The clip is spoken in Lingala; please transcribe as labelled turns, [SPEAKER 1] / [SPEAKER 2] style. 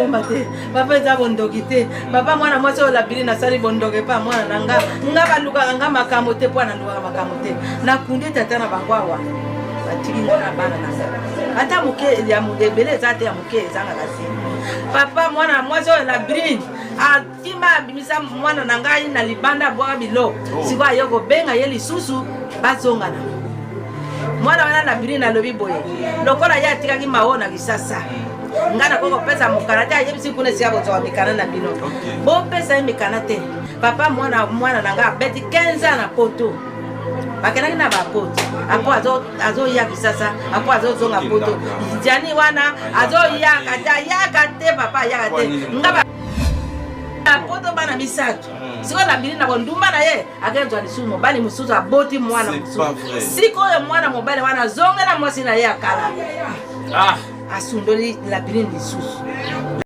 [SPEAKER 1] bomba te papa eza bondoki te papa mwana mwasi oyo labiri nasali bondoke pa mwana na nga balukaka nga makambo te mpo nalukaka makambo te nakundi tata na bango awa batiki nga na bana na nga ata moke ya ebele eza te ya moke ezangaka te papa mwana mwasi oyo labiri atima abimisa mwana na ngai na libanda abwaka biloko sikoyo aye kobenga ye lisusu bazonga na mwana wana labiri nalobi boye lokola ye atikaki mawo na kisasa nga nakoko pesa mokana te ayebisi kuna esika bozwa mikana na bino bopesa ye mikana te papa mwana na nga abeti 15 ans na poto bakendaki na bapoto apo azoya kisasa apo azozonga poto jani wana azoyaka te ayaka te papa ayaka te nga poto bana misato sikoyo labiri na kondumba na ye akezwa lisusu mobali mosusu aboti mwana mosusu sikoyo mwana mobali wana azongela mwasi na ye akala asundoli labiri lisusu